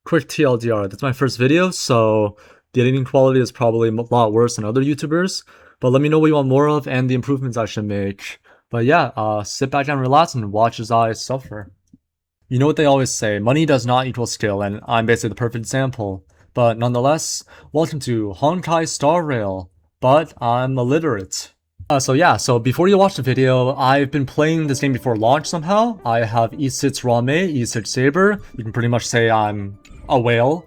Quick TLDR, that's my first video, so the editing quality is probably a lot worse than other YouTubers, but let me know what you want more of and the improvements I should make. But yeah, sit back and relax and watch as I suffer. You know what they always say, money does not equal skill, and I'm basically the perfect example. But nonetheless, welcome to Honkai Star Rail, but I'm illiterate. So before you watch the video, I've been playing this game before launch somehow. I have E6 Rame, E6 Saber. You can pretty much say I'm a whale.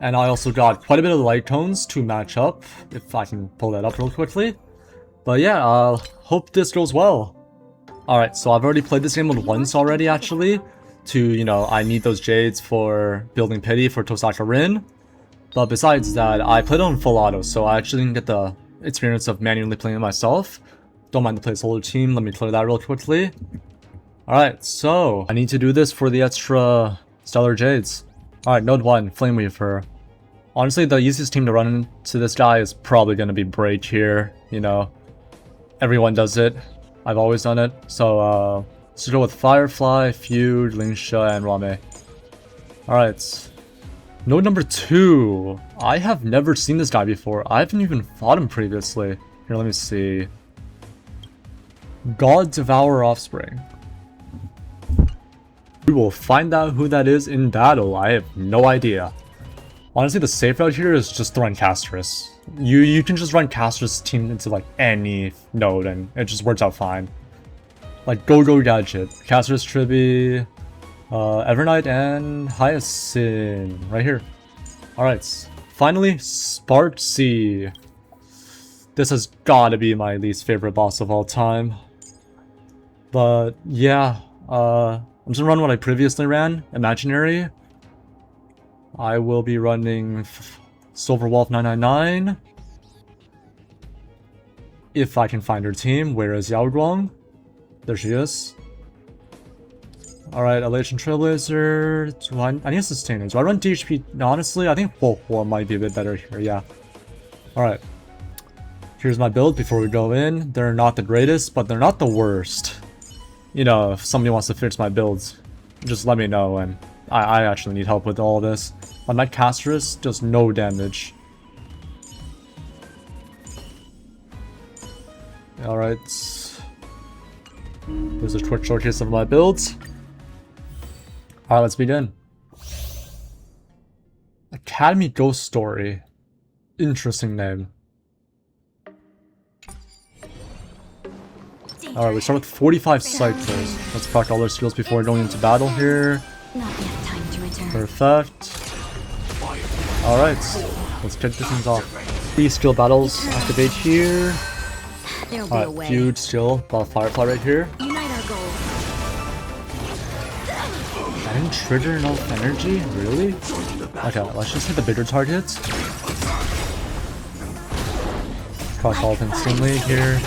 And I also got quite a bit of light tones to match up, if I can pull that up real quickly. But yeah, hope this goes well. Alright, so I've already played this game once already actually. I need those jades for building pity for Tosaka Rin. But besides that, I played it on full auto, so I actually didn't get the experience of manually playing it myself. Don't mind the placeholder team, let me clear that real quickly. Alright, so I need to do this for the extra stellar jades. Alright, node 1, Flame Weaver. Honestly, the easiest team to run into this guy is probably going to be Break here, Everyone does it. I've always done it. So, let's go with Firefly, Feud, Lingsha, and Rame. Alright. Node number 2. I have never seen this guy before. I haven't even fought him previously. Here, let me see. God Devour Offspring. We will find out who that is in battle. I have no idea. Honestly, the safe route here is just throwing Castris. You can just run Castris team into like any node and it just works out fine. Like Go Gadget, Castris Tribi, Evernight, and Hyacinth right here. Alright, finally Sparksy. This has gotta be my least favorite boss of all time. But yeah, I'm just gonna run what I previously ran, Imaginary. I will be running Silver Wolf 999. If I can find her team. Where is Yao Guang? There she is. Alright, Elation Trailblazer. I need to sustain it. Do I run DHP? No, honestly, I think Huo might be a bit better here, yeah. Alright. Here's my build before we go in. They're not the greatest, but they're not the worst. If somebody wants to fix my builds, just let me know, and I actually need help with all this. On my Castris, just no damage. Alright. There's a quick showcase of my builds. Alright, let's begin. Academy Ghost Story. Interesting name. Alright, we start with 45 cycles. Let's proc all our skills before going into battle here. Perfect. Alright, let's kick this things off. 3 skill battles activate here. Alright, huge skill, Firefly right here. I didn't trigger enough energy? Really? Okay, let's just hit the bigger targets. Proc all instantly here.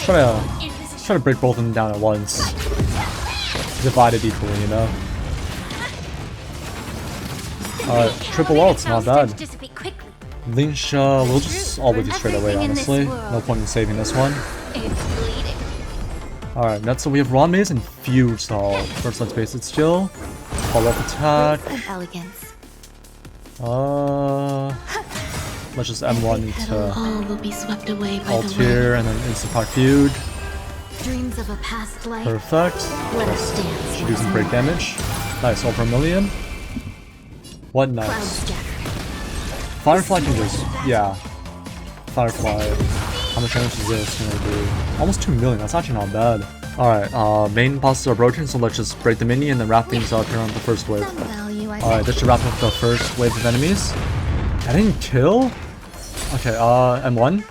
Try to break both of them down at once. Divide it equally, Alright, triple ult's not bad. Lingsha, we'll just all with you straight away, honestly. No point in saving this one. Alright, next we have Rame's and Feud, so first let's base it skill. Follow-up attack. Let's just M1 to alt here and then instant proc Feud. Perfect. Should do some break damage. Nice, over 1 million. What next? Firefly can just, yeah. Firefly. How much damage is this gonna do? Almost 2 million, that's actually not bad. Alright, main bosses are broken, so let's just break the mini and then wrap things up here on the first wave. Alright, this should wrap up the first wave of enemies. I didn't kill? Okay, M1.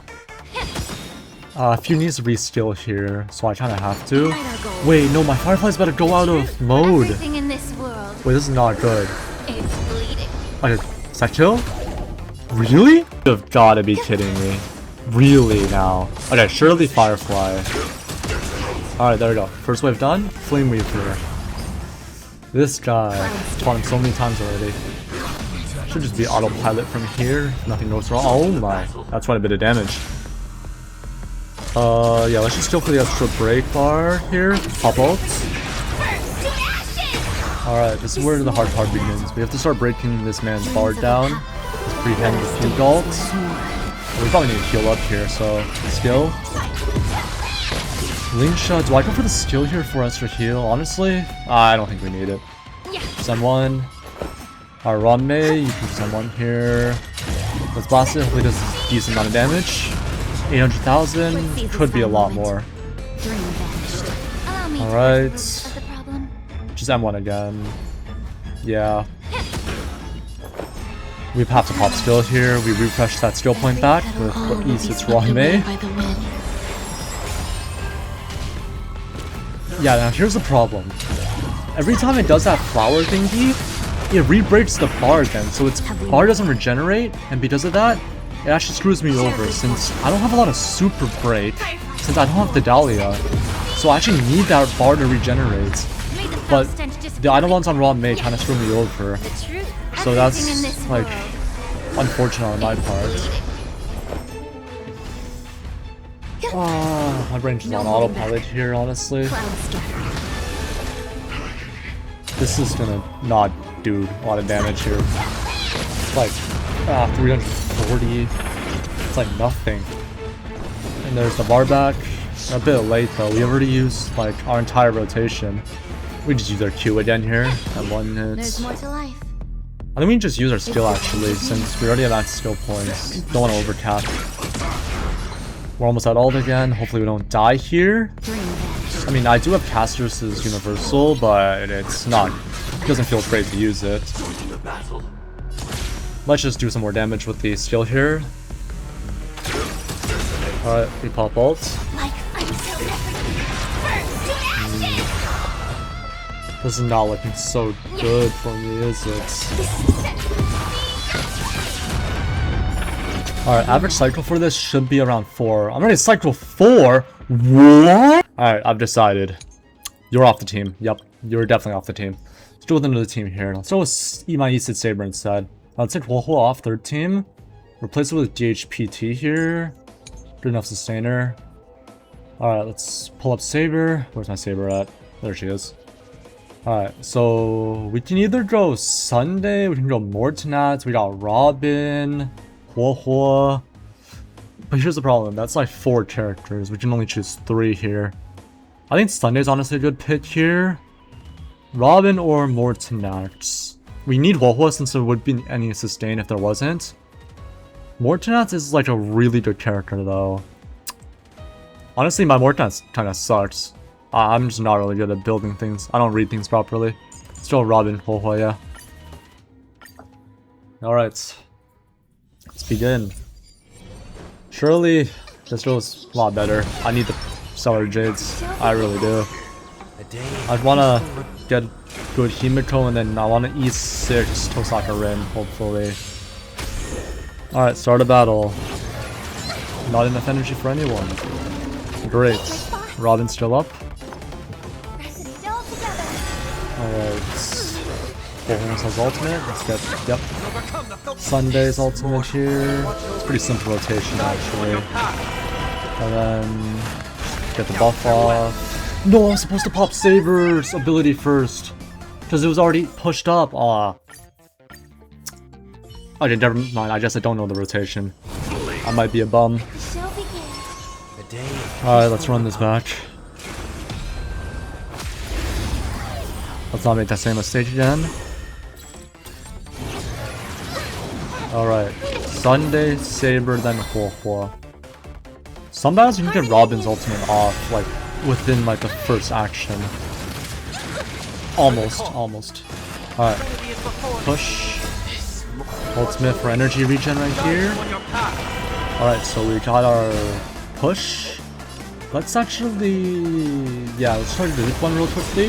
Few needs to reskill here, so I kinda have to. Wait, no, my Firefly's about to go out of mode. Wait, this is not good. Okay, is that kill? Really? You've gotta be kidding me. Really now? Okay, surely Firefly. Alright, there we go. First wave done. Flame Weaver. This guy. Fought him so many times already. Should just be autopilot from here. Nothing goes wrong. Oh my. That's quite a bit of damage. Yeah, let's just go for the extra break bar here. Pop ult. Alright, this is where the hard part begins. We have to start breaking this man's bar down. He's pretty handy with few ults. We probably need to heal up here, so skill. Link shot. Do I go for the skill here for extra heal? Honestly, I don't think we need it. Send one. Our Ranmei, you can send one here. Let's blast it. Hopefully it does a decent amount of damage. 800,000 could be a lot more. Alright. Just M1 again. Yeah. We have to pop skill here. We refresh that skill point back with what eats its Ranmei. Yeah, now here's the problem. Every time it does that flower thingy, it re-breaks the bar again, so its bar doesn't regenerate, and because of that, it actually screws me over, since I don't have a lot of super break, since I don't have the Dahlia. So I actually need that bar to regenerate. But the Eidolons on Ranmei kind of screw me over. So that's, like, unfortunate on my part. My brain's just on autopilot here, honestly. This is gonna not do a lot of damage here. It's like, 340. It's like nothing. And there's the bar back. A bit late though. We already used, like, our entire rotation. We just use our Q again here at 1 hit. There's more to life. I think we can just use our skill actually, since we already have max skill points. Don't want to overcap. We're almost at ult again. Hopefully we don't die here. I mean, I do have Caster's universal, but it's not. It doesn't feel great to use it. Let's just do some more damage with the skill here. Alright, we pop ult. This is not looking so good for me, is it? Alright, average cycle for this should be around 4. I'm already cycle 4? What? Alright, I've decided. You're off the team. Yep, you're definitely off the team. Let's do with another team here. Let's go with my Easted Saber instead. Let's take Huohuo off third team. Replace it with DHPT here. Good enough sustainer. Alright, let's pull up Saber. Where's my Saber at? There she is. Alright, so we can either go Sunday, we can go Mortonat, we got Robin, Huohuo. But here's the problem, that's like 4 characters, we can only choose 3 here. I think Sunday's honestly a good pick here. Robin or Mortonat. We need Huohuo since there would be any sustain if there wasn't. Mortonat is like a really good character though. Honestly, my Mortonat kind of sucks. I'm just not really good at building things. I don't read things properly. Still Robin, Huohuo, yeah. Alright. Let's begin. Surely, this goes a lot better. I need the Stellar Jades. I really do. I want to get good Himiko and then I want to E6 Tosaka Rin, hopefully. Alright, start a battle. Not enough energy for anyone. Great. Robin's still up. Alright. Almost has ultimate. Let's get, yep. Sunday's ultimate here. It's pretty simple rotation actually. And then get the buff off. No, I'm supposed to pop Saber's ability first. Because it was already pushed up. Aw. Okay, never mind. I guess I don't know the rotation. I might be a bum. Alright, let's run this back. Let's not make that same mistake again. Alright. Sunday, Saber, then Huohuo. Sometimes you can get Robin's ultimate off, like, within, like, the first action. Almost. Alright. Push. Ultimate for energy regen right here. Alright, so we got our push. Let's actually... yeah, let's try to do this one real quickly.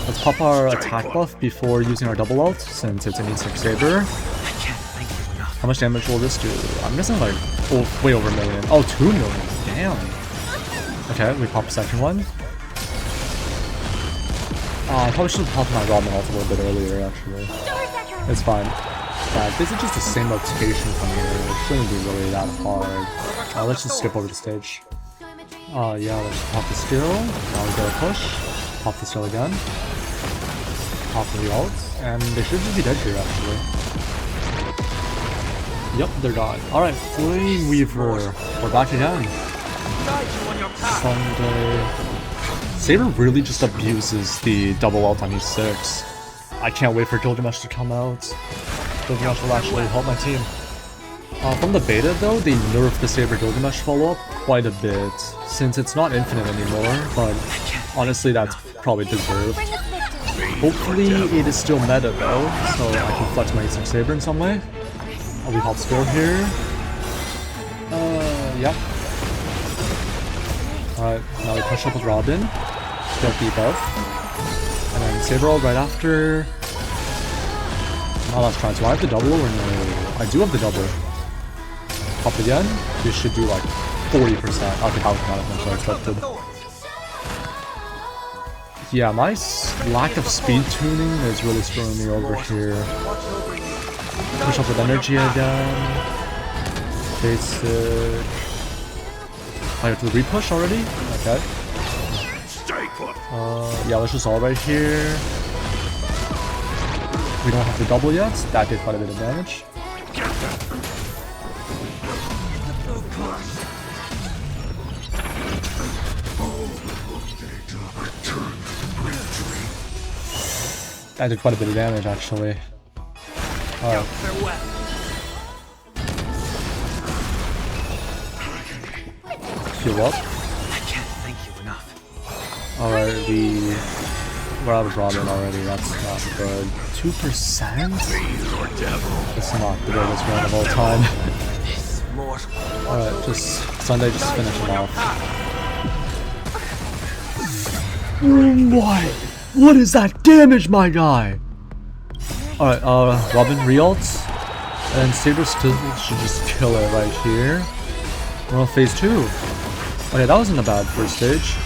Let's pop our attack buff before using our double ult, since it's an E6 Saber. How much damage will this do? I'm guessing like way over 1 million. Oh, 2 million. Damn. Okay, we pop a second one. I probably should have popped my Robin ult a little bit earlier, actually. It's fine. Yeah, this is just the same rotation from here. It shouldn't be really that hard. Let's just skip over the stage. Yeah, let's pop the skill. Now we go push. Pop the skill again. pop the ults, and they should just be dead here actually. Yep, they're gone. Alright, Flame Weaver. We're back again. Sunday. Saber really just abuses the double ult on E6. I can't wait for Gilgamesh to come out. Gilgamesh will actually help my team. From the beta though, they nerfed the Saber Gilgamesh follow-up quite a bit, since it's not infinite anymore, but honestly that's probably deserved. Hopefully it is still meta though, so I can flex my E6 Saber in some way. We hop skill here. Yep. Alright, now we push up with Robin. Get debuff. And then Saber ult right after. Now let's try. Do I have the double or no? I do have the double. Pop again. We should do like 40%. Okay, that was not as much as I expected. Yeah, my lack of speed tuning is really screwing me over here. Push up with energy again. Basic. I have to repush already? Okay. Yeah, let's just all right here. We don't have the double yet. That did quite a bit of damage. That did quite a bit of damage actually. Alright. Heal up. I can't thank you enough. Alright, we're out of Robin already, that's not good. 2%? It's not the greatest run of all time. Alright, just Sunday, just finish him off. What? What is that damage, my guy? Alright, Robin re-ults. And Saber still should just kill it right here. We're on phase 2. Okay, that wasn't a bad first stage.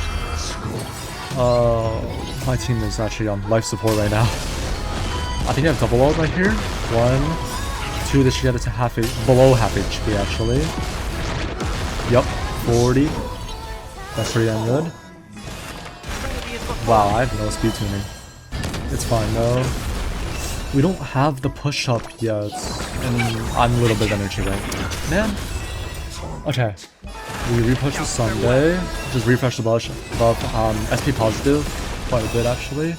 My team is actually on life support right now. I think I have double ult right here. 1, 2, this should get it to below half HP actually. Yup, 40. That's pretty damn good. Wow, I have no speed tuning. It's fine though. We don't have the push up yet, and I'm a little bit of energy right. Man. Okay. We repush with Sunday. Just refresh the buff. SP positive. Quite a bit actually.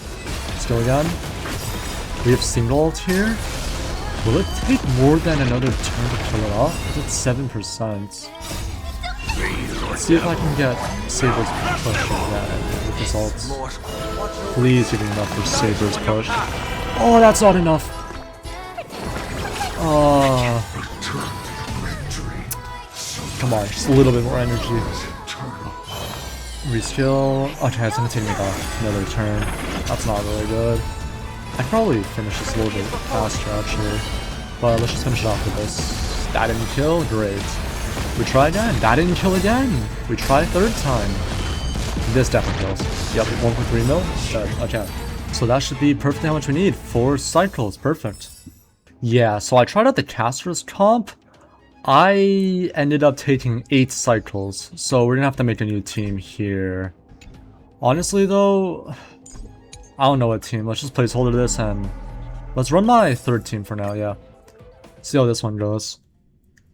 Let's go again. We have single ult here. Will it take more than another turn to kill it off? It's 7%. Let's see if I can get Saber's push again with this ult. Please give me enough for Saber's push. Oh, that's not enough. Come on, just a little bit more energy. Reskill. Okay, it's gonna take me about another turn. That's not really good. I could probably finish this a little bit faster actually. But let's just finish it off with this. That didn't kill? Great. We try again. That didn't kill again. We try a third time. This definitely kills. Yep, 1.3 mil. Okay. So that should be perfect how much we need. 4 cycles. Perfect. Yeah, so I tried out the caster's comp. I ended up taking 8 cycles. So we're gonna have to make a new team here. Honestly though, I don't know what team. Let's just placeholder this and let's run my third team for now, yeah. See how this one goes.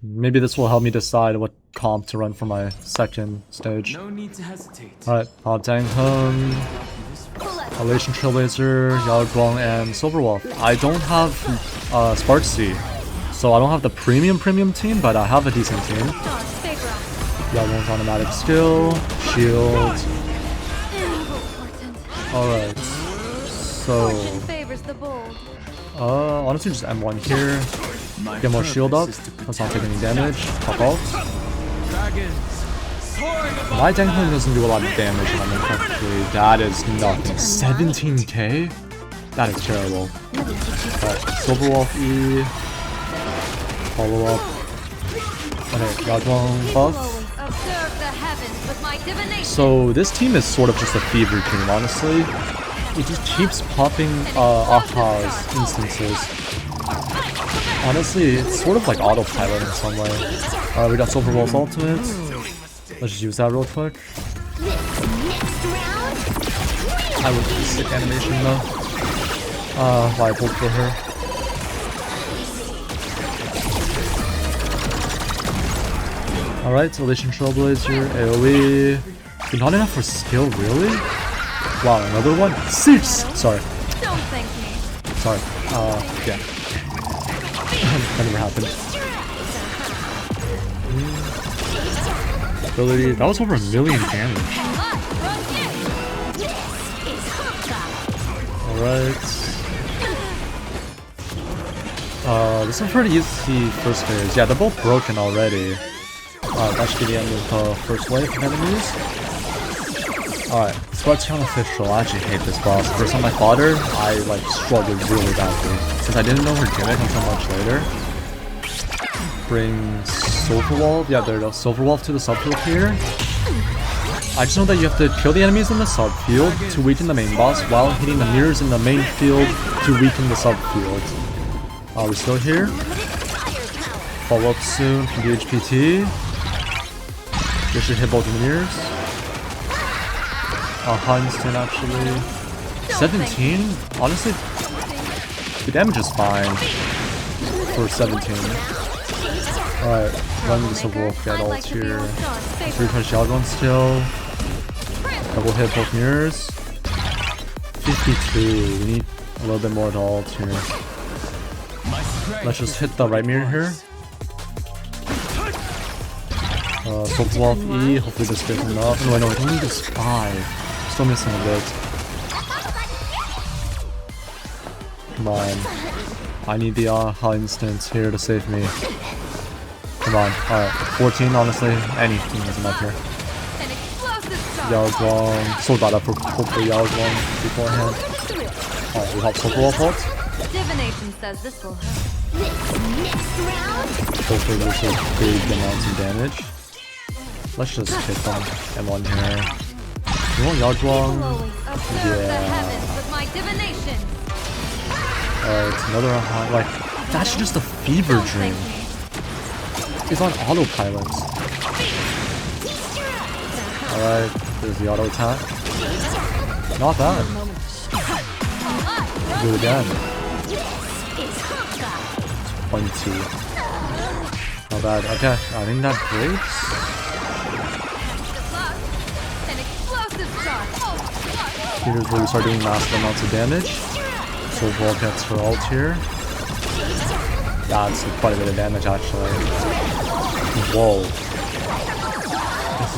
Maybe this will help me decide what comp to run for my second stage. No need to hesitate. Alright, Bob Danghun, Elation Trailblazer, Yao Guang, and Silverwolf. I don't have Sparksy, so I don't have the premium team, but I have a decent team. Yao Guang's automatic skill, shield. Alright, so honestly just M1 here. Get more shield up. Let's not take any damage. Pop ult. My Danghun doesn't do a lot of damage when I'm in correctly. That is nothing. 17k? That is terrible. But Silverwolf E. Follow up. Okay, Yao buff. So this team is sort of just a fever team, honestly. It just keeps popping Aka's instances. Honestly, it's sort of like autopilot in some way. Alright, we got Silverwolf's ultimate. Let's just use that real quick. I would do sick animation though. Why I pulled for her. Alright, Elation Trailblazer, AoE. You're not enough for skill, really? Wow, another one? 6! Sorry. Don't thank me. Sorry. Yeah. That never happened. Ability, that was over 1 million damage. Alright. This is a pretty easy first phase. Yeah, they're both broken already. That should be the end of the first wave of enemies. Alright, Spartan Official. I actually hate this boss. The first time I fought her, I like struggled really badly. Since I didn't know her gimmick until much later. Bring Silverwolf. Yeah, there it goes. Silverwolf to the subfield here. I just know that you have to kill the enemies in the subfield to weaken the main boss while hitting the mirrors in the main field to weaken the subfield. We're still here. Follow up soon from the HPT. They should hit both of the mirrors. Heinston actually. 17? Honestly, the damage is fine for 17. Alright, run the Silverwolf, get ult here. 3-touch Yagon still. Double hit both mirrors. 52. We need a little bit more to ult here. Let's just hit the right mirror here. Silverwolf E. Hopefully this gets enough. No, I know it only does 5. Still missing a bit. Come on. I need the AHA instance here to save me. Come on. Alright. 14, honestly. Anything is enough here. Yao Zhuang. So bad for hopefully Yao Zhuang beforehand. Alright, we have Silverwolf ult. Divination says this will hurt. Hopefully this is big amounts of damage. Let's just hit them. M1 here. You want Yao Zhuang? Yeah. Alright, another high. Like, that's just a fever dream. He's on autopilot. Alright, there's the auto attack. Not bad. Do it again. 22. Not bad. Okay, I think that breaks. Here's where we start doing massive amounts of damage. Silverwolf gets her ult here. That's quite a bit of damage actually. Whoa.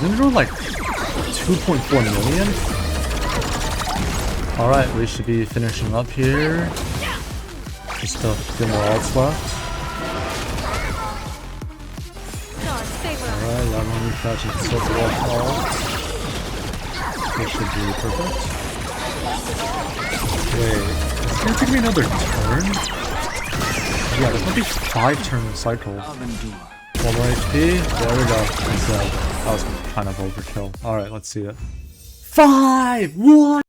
Isn't it like 2.4 million? Alright, we should be finishing up here. Just a few more ults left. Alright, I'm only catching Silverwolf ult. This should be perfect. Wait, it's gonna take me another turn? Yeah, this might be 5-turn cycle. 1 more HP. There we go. That was kind of overkill. Alright, let's see it. 5! What?